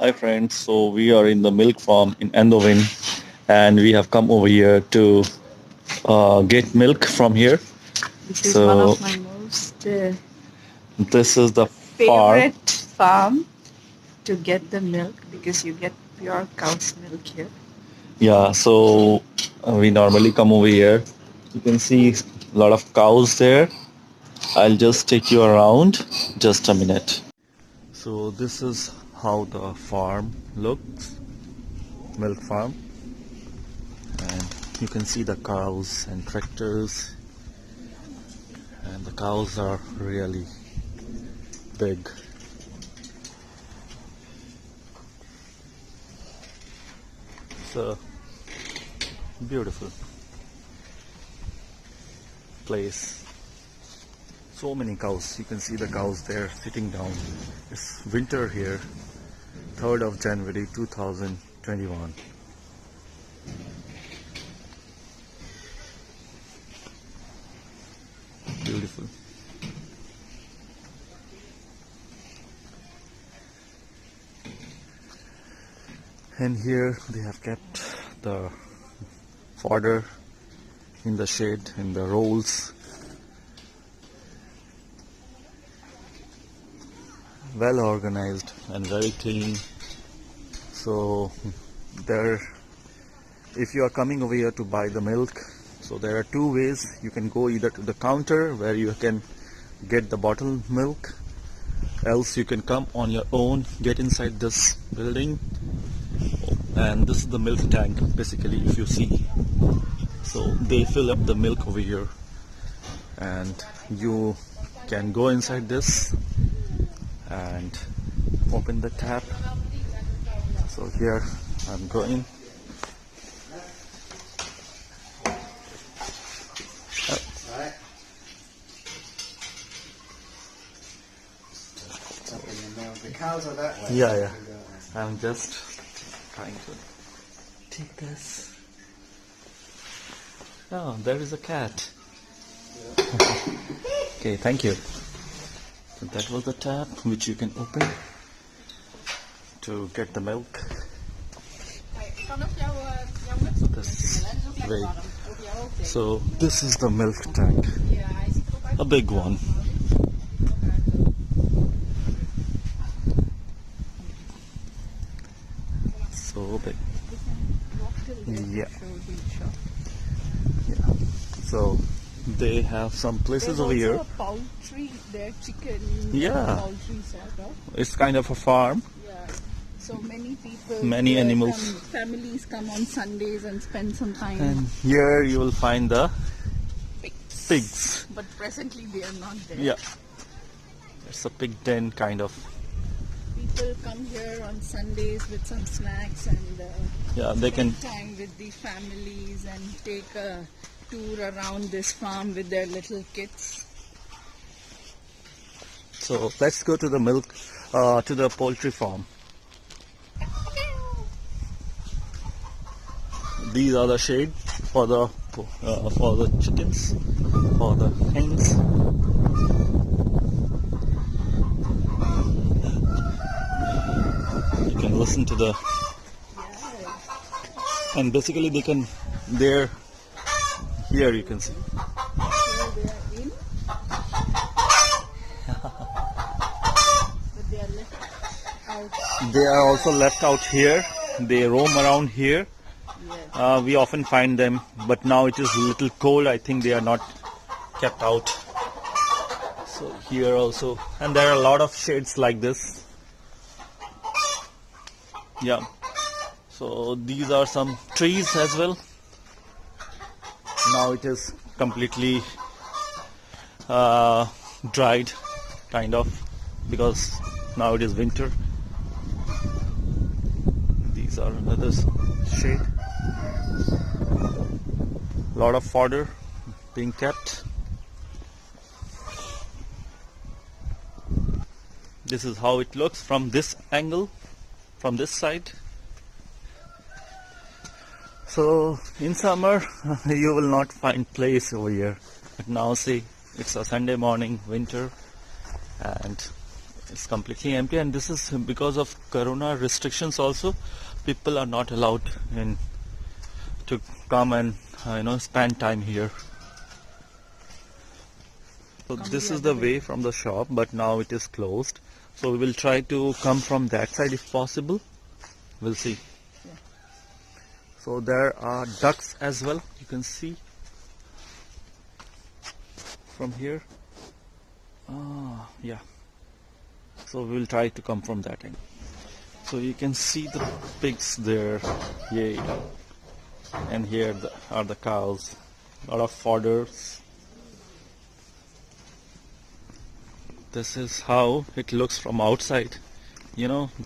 Hi friends, so we are in the milk farm in Eindhoven and we have come over here to get milk from here. This is one So of my most this is the farm. favorite farm to get the milk because you get pure cow's milk here. Yeah, so we normally come over here. You can see a lot of cows there. I'll just take you around just a minute. So this is how the farm looks, milk farm. And you can see the cows and tractors, and the cows are really big. It's a beautiful place. So many cows. You can see the cows there sitting down. It's winter here, 3rd of January 2021. Beautiful. And here they have kept the fodder in the shade, in the rolls. Well organized and very clean. So there, if you are coming over here to buy the milk, so there are two ways. You can go either to the counter where you can get the bottled milk, else you can come on your own, get inside this building, and this is the milk tank basically, if you see. So they fill up the milk over here and you can go inside this and open the tap. So here I'm going. The cows are that way. Yeah, I'm just trying to take this. Oh, there is a cat. Okay, thank you. So that was the tap which you can open to get the milk. This way. So this is the milk tank, a big one. So big. Yeah. So they have some places over here. A poultry, their chicken. Yeah. Poultry sort of. It's kind of a farm. Yeah. So many people. Many animals. Families come on Sundays and spend some time. And here you will find the pigs. But presently they are not there. Yeah. It's a pig den kind of. People come here on Sundays with some snacks and Yeah, they can. spend time with the families and take a tour around this farm with their little kids. So let's go to the milk, to the poultry farm. These are the shade for the chickens, for the hens. You can listen to the, and basically they can, they're here you can see. Here they are in. But they are left out. They are also left out here. They roam around here. Yes. We often find them, but now it is a little cold. I think they are not kept out. So here also, and there are a lot of shades like this. Yeah. So these are some trees as well. Now it is completely dried, kind of, because now it is winter. These are another shade. Lot of fodder being kept. This is how it looks from this angle, from this side. So in summer you will not find place over here, but now see, it's a Sunday morning, winter, and It's completely empty, and this is because of corona restrictions also. People are not allowed in to come and spend time here. So this is the way from the shop, but now it is closed. So we will try to come from that side if possible. We'll see. Yeah. So there are ducks as well. You can see from here. Yeah. So we will try to come from that end. So you can see the pigs there. Yay. And here are the cows. A lot of fodders. This is how it looks from outside.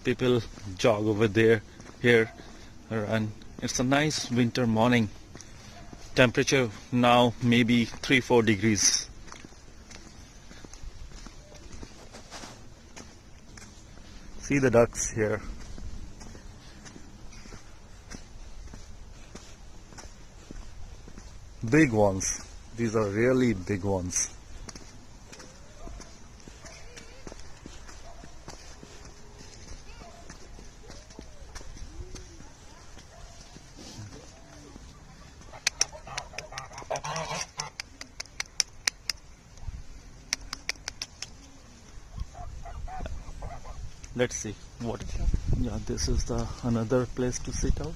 People jog over there, here, and it's a nice winter morning. Temperature now maybe 3-4 degrees. See the ducks here. Big ones. These are really big ones. Let's see what. Yeah, this is the another place to sit out.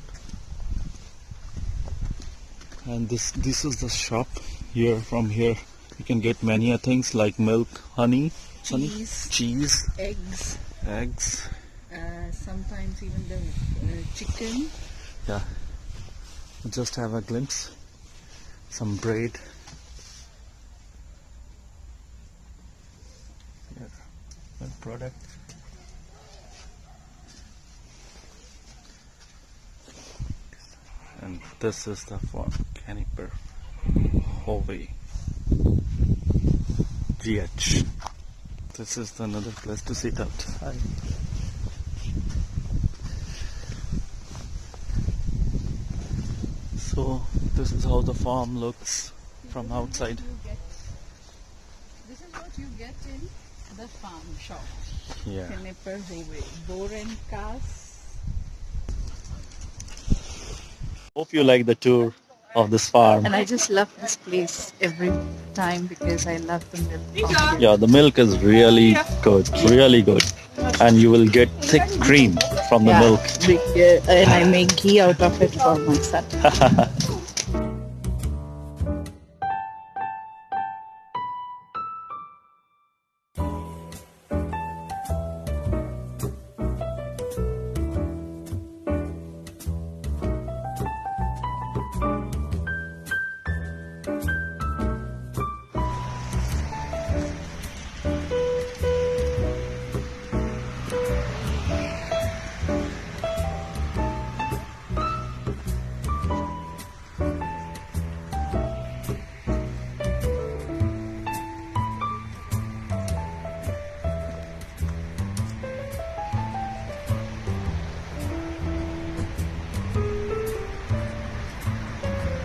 And this is the shop here. From here you can get many things like milk, honey, cheese, eggs, sometimes even the chicken. Yeah, just have a glimpse. Some bread. Yeah, and product. And this is the farm, Genneper Hoeve GH. This is another place to sit out. Hi. So this is how the farm looks from outside. This is what you get in the farm shop. Yeah. Genneper Hoeve, boar and calf. Hope you like the tour of this farm. And I just love this place every time because I love the milk. Yeah, the milk is really good, really good. And you will get thick cream from the milk. And I make ghee out of it for my son.